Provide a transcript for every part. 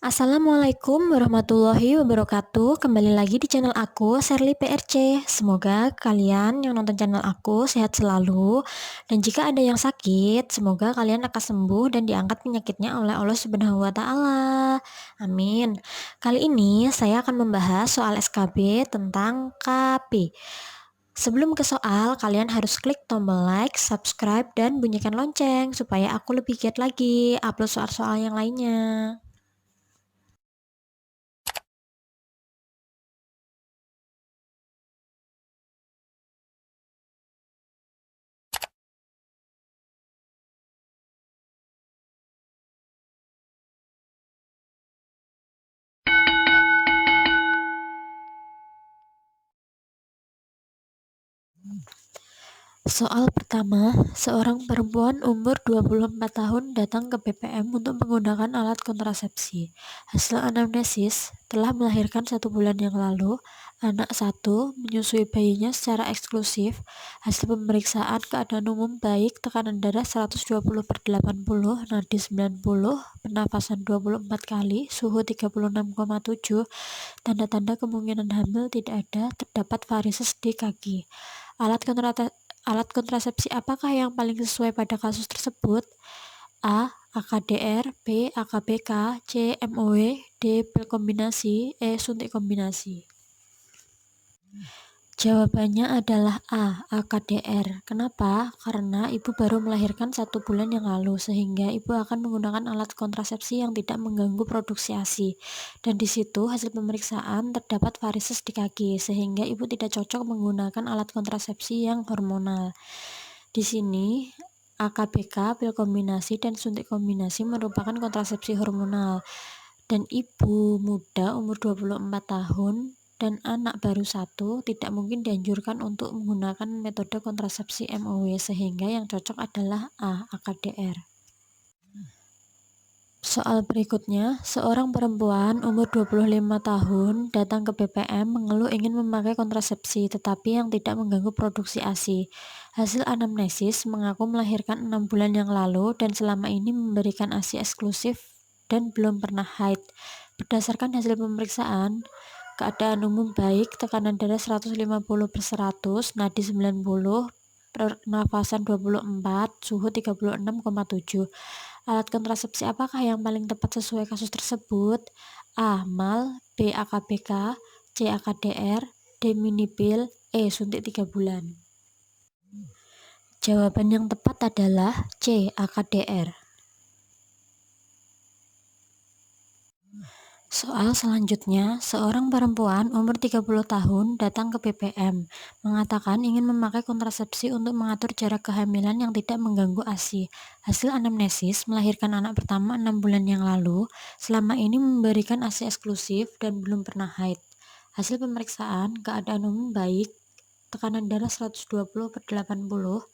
Assalamualaikum warahmatullahi wabarakatuh. Kembali lagi di channel aku, Sherly PRC. Semoga kalian yang nonton channel aku sehat selalu. Dan jika ada yang sakit, semoga kalian akan sembuh dan diangkat penyakitnya oleh Allah Subhanahu wa taala. Amin. Kali ini saya akan membahas soal SKB tentang KP. Sebelum ke soal, kalian harus klik tombol like, subscribe, dan bunyikan lonceng supaya aku lebih giat lagi upload soal-soal yang lainnya. Soal pertama, seorang perempuan umur 24 tahun datang ke BPM untuk menggunakan alat kontrasepsi. Hasil anamnesis, telah melahirkan 1 bulan yang lalu, anak 1, menyusui bayinya secara eksklusif, hasil pemeriksaan keadaan umum baik, tekanan darah 120/80, nadi 90, pernafasan 24 kali, suhu 36,7, tanda-tanda kemungkinan hamil tidak ada, terdapat varises di kaki. Alat kontrasepsi apakah yang paling sesuai pada kasus tersebut? A. AKDR, B. AKBK, C. MOW, D. Pil kombinasi, E. Suntik kombinasi. Jawabannya adalah A. AKDR. Kenapa? Karena ibu baru melahirkan 1 bulan yang lalu, sehingga ibu akan menggunakan alat kontrasepsi yang tidak mengganggu produksi ASI. Dan di situ hasil pemeriksaan terdapat varises di kaki, sehingga ibu tidak cocok menggunakan alat kontrasepsi yang hormonal. Di sini AKBK, pil kombinasi, dan suntik kombinasi merupakan kontrasepsi hormonal. Dan ibu muda umur 24 tahun dan anak baru 1 tidak mungkin dianjurkan untuk menggunakan metode kontrasepsi MOW, sehingga yang cocok adalah A. AKDR. Soal berikutnya, seorang perempuan umur 25 tahun datang ke BPM mengeluh ingin memakai kontrasepsi tetapi yang tidak mengganggu produksi ASI. Hasil anamnesis mengaku melahirkan 6 bulan yang lalu dan selama ini memberikan ASI eksklusif dan belum pernah haid. Berdasarkan hasil pemeriksaan, keadaan umum baik, tekanan darah 150/100, nadi 90, pernafasan 24, suhu 36,7. Alat kontrasepsi apakah yang paling tepat sesuai kasus tersebut? A. MAL, B. AKBK, C. AKDR, D. Minipil, E. Suntik 3 bulan. Jawaban yang tepat adalah C. AKDR. Soal selanjutnya, seorang perempuan umur 30 tahun datang ke BPM, mengatakan ingin memakai kontrasepsi untuk mengatur jarak kehamilan yang tidak mengganggu ASI. Hasil anamnesis melahirkan anak pertama 6 bulan yang lalu, selama ini memberikan ASI eksklusif dan belum pernah haid. Hasil pemeriksaan, keadaan umum baik, tekanan darah 120/80,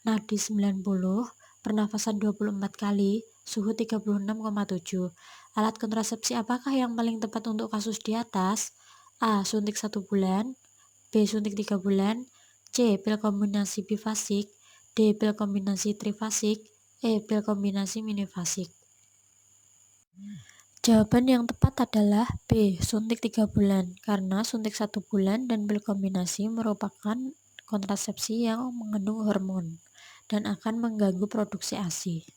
nadi 90, pernafasan 24 kali, suhu 36,7. Alat kontrasepsi apakah yang paling tepat untuk kasus di atas? A. Suntik 1 bulan, B. Suntik 3 bulan, C. Pil kombinasi bifasik, D. Pil kombinasi trifasik, E. Pil kombinasi minifasik. Jawaban yang tepat adalah B. Suntik 3 bulan, karena suntik 1 bulan dan pil kombinasi merupakan kontrasepsi yang mengandung hormon dan akan mengganggu produksi ASI.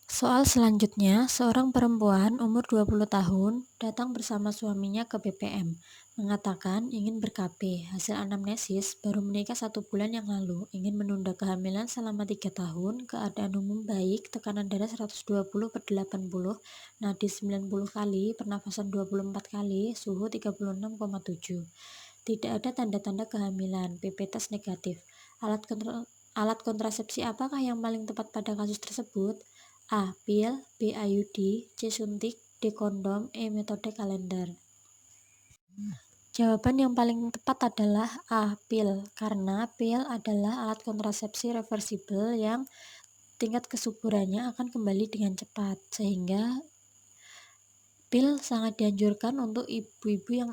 Soal selanjutnya, seorang perempuan umur 20 tahun datang bersama suaminya ke BPM, mengatakan ingin ber-KB. Hasil anamnesis, baru menikah 1 bulan yang lalu, ingin menunda kehamilan selama 3 tahun, keadaan umum baik, tekanan darah 120/80, nadi 90 kali, pernafasan 24 kali, suhu 36,7. Tidak ada tanda-tanda kehamilan, PP tes negatif. Alat kontrasepsi apakah yang paling tepat pada kasus tersebut? A. Pil, B. IUD, C. Suntik, D. Kondom, E. Metode kalender. Jawaban yang paling tepat adalah A. Pil, karena pil adalah alat kontrasepsi reversibel yang tingkat kesuburannya akan kembali dengan cepat, sehingga pil sangat dianjurkan untuk ibu-ibu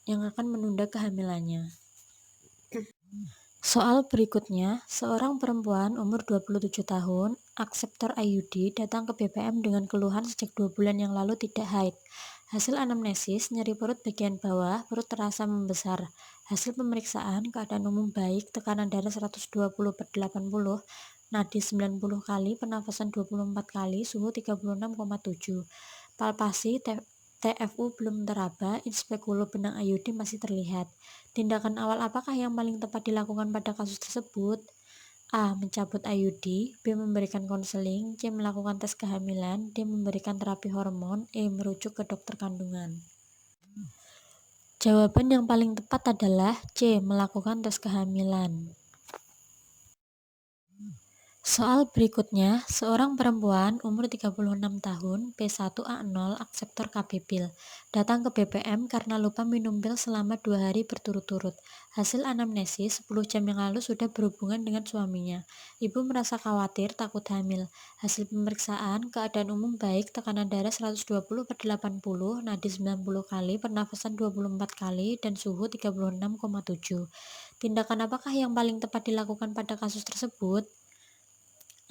yang akan menunda kehamilannya. Soal berikutnya, seorang perempuan umur 27 tahun, akseptor IUD, datang ke BPM dengan keluhan sejak 2 bulan yang lalu tidak haid. Hasil anamnesis, nyeri perut bagian bawah, perut terasa membesar. Hasil pemeriksaan, keadaan umum baik, tekanan darah 120/80, nadi 90 kali, pernafasan 24 kali, suhu 36,7. Palpasi TFU belum teraba, inspekulum benang IUD masih terlihat. Tindakan awal apakah yang paling tepat dilakukan pada kasus tersebut? A. Mencabut IUD, B. Memberikan konseling, C. Melakukan tes kehamilan, D. Memberikan terapi hormon, E. Merujuk ke dokter kandungan. Jawaban yang paling tepat adalah C. Melakukan tes kehamilan. Soal berikutnya, seorang perempuan umur 36 tahun, P1A0, akseptor KB pil, datang ke BPM karena lupa minum pil selama 2 hari berturut-turut. Hasil anamnesis, 10 jam yang lalu sudah berhubungan dengan suaminya. Ibu merasa khawatir, takut hamil. Hasil pemeriksaan, keadaan umum baik, tekanan darah 120/80, nadi 90 kali, pernafasan 24 kali, dan suhu 36,7. Tindakan apakah yang paling tepat dilakukan pada kasus tersebut?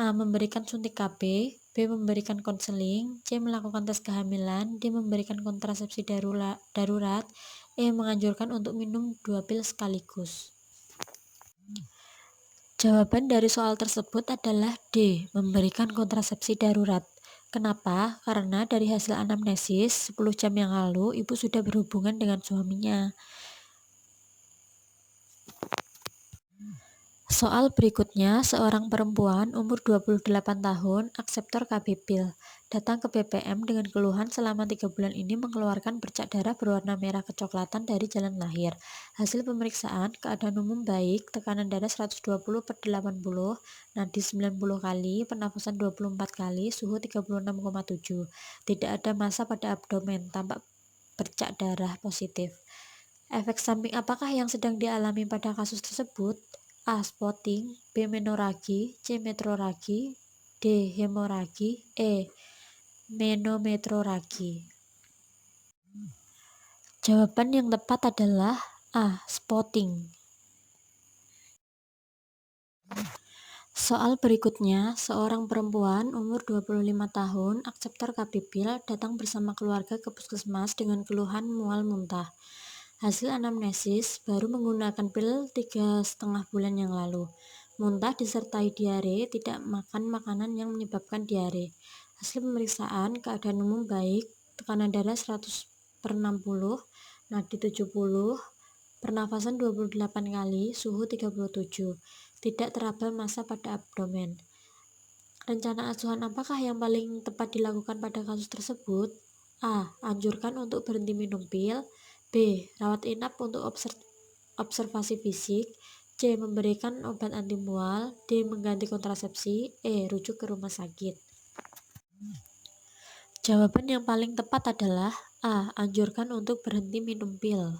A. Memberikan suntik KB, B. Memberikan konseling, C. Melakukan tes kehamilan, D. Memberikan kontrasepsi darurat, E. Menganjurkan untuk minum 2 pil sekaligus. Jawaban dari soal tersebut adalah D. Memberikan kontrasepsi darurat. Kenapa? Karena dari hasil anamnesis 10 jam yang lalu ibu sudah berhubungan dengan suaminya. Soal berikutnya, seorang perempuan umur 28 tahun, akseptor KB pil, datang ke BPM dengan keluhan selama 3 bulan ini mengeluarkan bercak darah berwarna merah kecoklatan dari jalan lahir. Hasil pemeriksaan, keadaan umum baik, tekanan darah 120/80, nadi 90 kali, pernafasan 24 kali, suhu 36,7. Tidak ada massa pada abdomen, tampak bercak darah positif. Efek samping apakah yang sedang dialami pada kasus tersebut? A. Spotting, B. Menoragi, C. Metroragi, D. Hemoragi, E. Menometroragi. Jawaban yang tepat adalah A. Spotting. Soal berikutnya, seorang perempuan umur 25 tahun, akseptor KB pil, datang bersama keluarga ke puskesmas dengan keluhan mual muntah. Hasil anamnesis, baru menggunakan pil 3,5 bulan yang lalu. Muntah disertai diare, tidak makan makanan yang menyebabkan diare. Hasil pemeriksaan, keadaan umum baik, tekanan darah 100/60, nadi 70, pernafasan 28 kali, suhu 37. Tidak teraba massa pada abdomen. Rencana asuhan apakah yang paling tepat dilakukan pada kasus tersebut? A. Anjurkan untuk berhenti minum pil. B. Rawat inap untuk observasi fisik. C. Memberikan obat anti mual. D. Mengganti kontrasepsi. E. Rujuk ke rumah sakit. Jawaban yang paling tepat adalah A. Anjurkan untuk berhenti minum pil.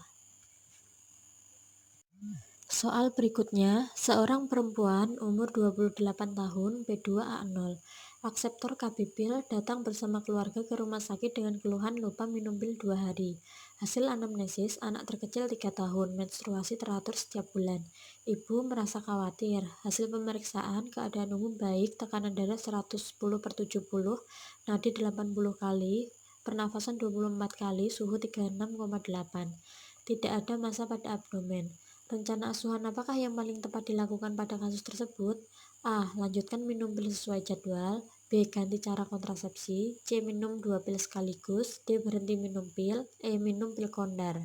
Soal berikutnya, seorang perempuan umur 28 tahun, B2A0, akseptor KB pil, datang bersama keluarga ke rumah sakit dengan keluhan lupa minum pil 2 hari. Hasil anamnesis, anak terkecil 3 tahun, menstruasi teratur setiap bulan. Ibu merasa khawatir. Hasil pemeriksaan, keadaan umum baik, tekanan darah 110/70, nadi 80 kali, pernafasan 24 kali, suhu 36,8. Tidak ada massa pada abdomen. Rencana asuhan apakah yang paling tepat dilakukan pada kasus tersebut? A. Lanjutkan minum pil sesuai jadwal. B. Ganti cara kontrasepsi. C. Minum 2 pil sekaligus. D. Berhenti minum pil. E. Minum pil kondar.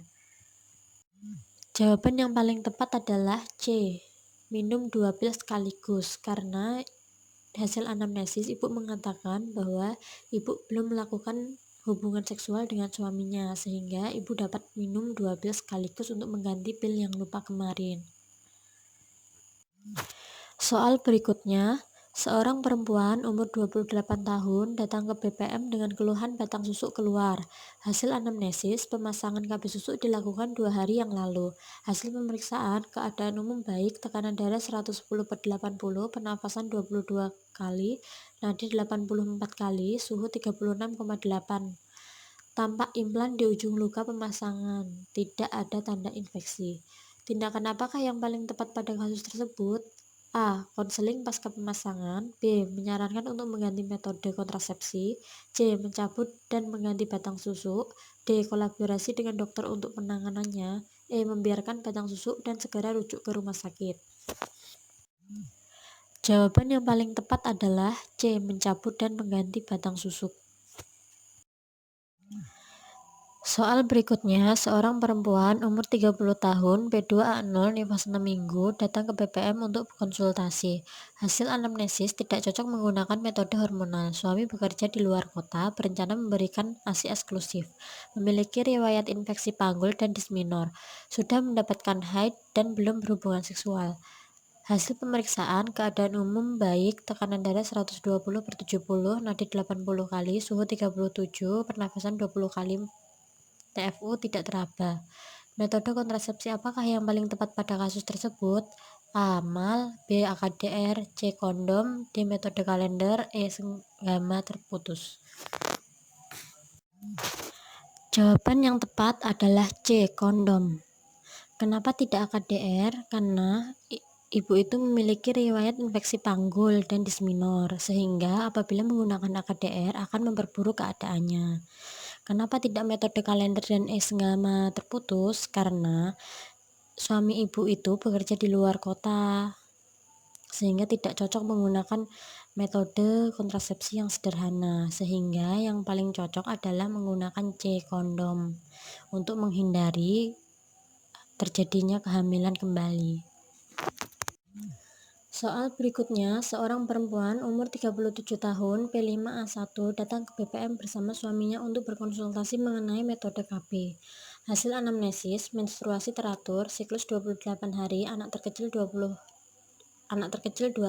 Jawaban yang paling tepat adalah C. Minum 2 pil sekaligus, karena hasil anamnesis ibu mengatakan bahwa ibu belum melakukan hubungan seksual dengan suaminya, sehingga ibu dapat minum 2 pil sekaligus untuk mengganti pil yang lupa kemarin. Soal berikutnya, seorang perempuan umur 28 tahun datang ke BPM dengan keluhan batang susuk keluar. Hasil anamnesis, pemasangan KB susuk dilakukan 2 hari yang lalu. Hasil pemeriksaan, keadaan umum baik, tekanan darah 110/80, pernafasan 22 kali, nadi 84 kali, suhu 36,8. Tampak implan di ujung luka pemasangan, tidak ada tanda infeksi. Tindakan apakah yang paling tepat pada kasus tersebut? A. Konseling pasca pemasangan. B. Menyarankan untuk mengganti metode kontrasepsi. C. Mencabut dan mengganti batang susuk. D. Kolaborasi dengan dokter untuk penanganannya. E. Membiarkan batang susuk dan segera rujuk ke rumah sakit. Jawaban yang paling tepat adalah C. Mencabut dan mengganti batang susuk. Soal berikutnya, seorang perempuan umur 30 tahun, B2A0, nifas 6 minggu, datang ke BPM untuk konsultasi. Hasil anamnesis tidak cocok menggunakan metode hormonal. Suami bekerja di luar kota, berencana memberikan ASI eksklusif. Memiliki riwayat infeksi panggul dan disminor. Sudah mendapatkan haid dan belum berhubungan seksual. Hasil pemeriksaan, keadaan umum baik, tekanan darah 120/70, nadi 80 kali, suhu 37, pernafasan 20 kali, TFU tidak teraba. Metode kontrasepsi apakah yang paling tepat pada kasus tersebut? A. Mal. B. AKDR. C. Kondom. D. Metode kalender. E. Senggama terputus. Jawaban yang tepat adalah C. Kondom. Kenapa tidak AKDR? Karena ibu itu memiliki riwayat infeksi panggul dan disminor, sehingga apabila menggunakan AKDR akan memperburuk keadaannya. Kenapa tidak metode kalender dan senggama terputus? Karena suami ibu itu bekerja di luar kota, sehingga tidak cocok menggunakan metode kontrasepsi yang sederhana, sehingga yang paling cocok adalah menggunakan C. Kondom untuk menghindari terjadinya kehamilan kembali. Soal berikutnya, seorang perempuan umur 37 tahun, P5A1, datang ke BPM bersama suaminya untuk berkonsultasi mengenai metode KB. Hasil anamnesis, menstruasi teratur, siklus 28 hari, anak terkecil 2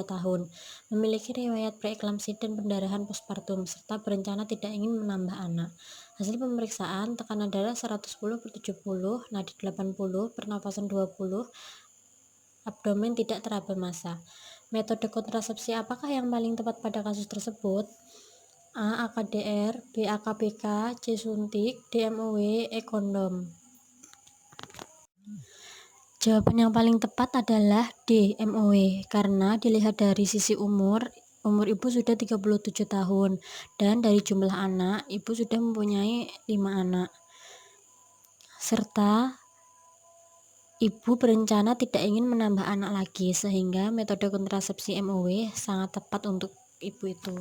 tahun, memiliki riwayat preeklamsi dan pendarahan postpartum, serta berencana tidak ingin menambah anak. Hasil pemeriksaan, tekanan darah 110/70, nadi 80, pernapasan 20, abdomen tidak teraba massa. Metode kontrasepsi apakah yang paling tepat pada kasus tersebut? A. AKDR, B. AKBK, C. Suntik, D. MOW, E. Kondom. Jawaban yang paling tepat adalah D. MOW, karena dilihat dari sisi umur ibu sudah 37 tahun, dan dari jumlah anak, ibu sudah mempunyai 5 anak. Serta ibu berencana tidak ingin menambah anak lagi, sehingga metode kontrasepsi MOW sangat tepat untuk ibu itu.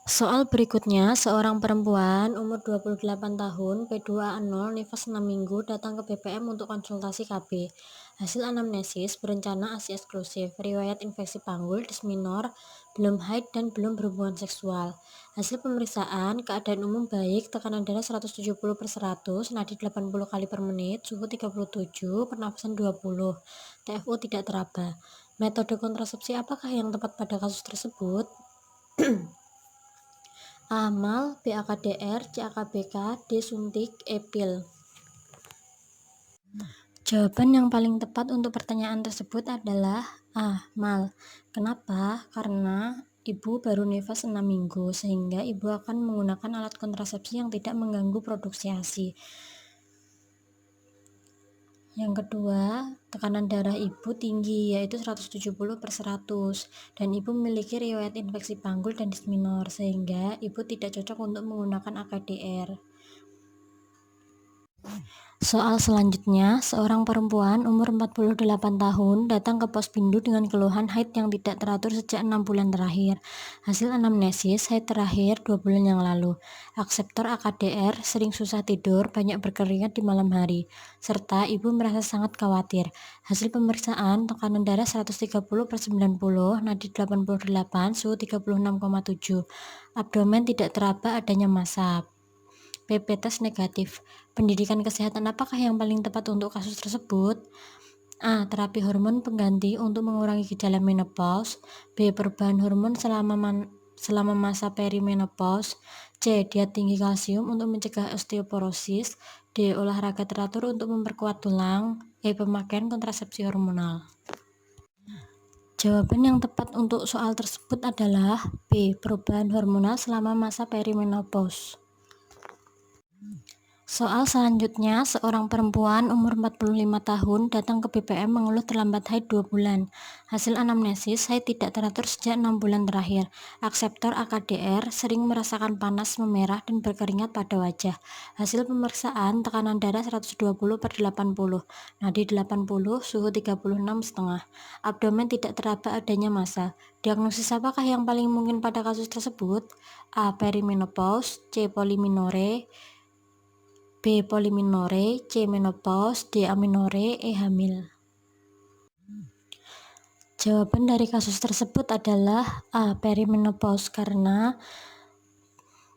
Soal berikutnya, seorang perempuan umur 28 tahun, P2A0, nifas 6 minggu, datang ke BPM untuk konsultasi KB. Hasil anamnesis, berencana ASI eksklusif, riwayat infeksi panggul, disminor, belum haid dan belum berhubungan seksual. Hasil pemeriksaan, keadaan umum baik, tekanan darah 170/100, nadi 80 kali per menit, suhu 37, pernafasan 20, TFU tidak teraba. Metode kontrasepsi apakah yang tepat pada kasus tersebut? A. Mal. B. AKDR. C. AKBK. D. Suntik. E. Pil. Jawaban yang paling tepat untuk pertanyaan tersebut adalah A. Mal. Kenapa? Karena ibu baru nifas 6 minggu, sehingga ibu akan menggunakan alat kontrasepsi yang tidak mengganggu produksi ASI. Yang kedua, tekanan darah ibu tinggi, yaitu 170/100, dan ibu memiliki riwayat infeksi panggul dan disminor, sehingga ibu tidak cocok untuk menggunakan AKDR. Soal selanjutnya, seorang perempuan umur 48 tahun datang ke Pospindu dengan keluhan haid yang tidak teratur sejak 6 bulan terakhir. Hasil anamnesis, haid terakhir 2 bulan yang lalu. Akseptor AKDR, sering susah tidur, banyak berkeringat di malam hari, serta ibu merasa sangat khawatir. Hasil pemeriksaan, tekanan darah 130/90, nadi 88, suhu 36,7, abdomen tidak teraba adanya massa. PP tes negatif. Pendidikan kesehatan apakah yang paling tepat untuk kasus tersebut? A. Terapi hormon pengganti untuk mengurangi gejala menopause. B. Perubahan hormon selama masa perimenopause. C. Diet tinggi kalsium untuk mencegah osteoporosis. D. Olahraga teratur untuk memperkuat tulang. E. Pemakaian kontrasepsi hormonal. Jawaban yang tepat untuk soal tersebut adalah B. Perubahan hormonal selama masa perimenopause. Soal selanjutnya, seorang perempuan umur 45 tahun datang ke BPM mengeluh terlambat haid 2 bulan. Hasil anamnesis, haid tidak teratur sejak 6 bulan terakhir. Akseptor AKDR sering merasakan panas, memerah, dan berkeringat pada wajah. Hasil pemeriksaan, tekanan darah 120/80, nadi 80, suhu 36,5. Abdomen tidak teraba adanya massa. Diagnosis apakah yang paling mungkin pada kasus tersebut? A. Perimenopause, C. Polyminore, B. Poliminore, C. Menopause, D. Aminore, E. Hamil. Jawaban dari kasus tersebut adalah A. Perimenopause karena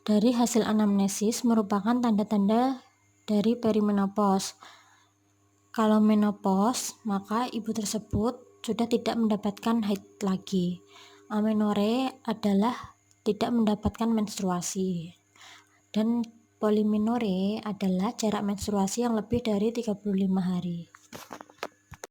dari hasil anamnesis merupakan tanda-tanda dari perimenopause. Kalau menopause, maka ibu tersebut sudah tidak mendapatkan haid lagi. Amenore adalah tidak mendapatkan menstruasi. Dan poliminore adalah jarak menstruasi yang lebih dari 35 hari.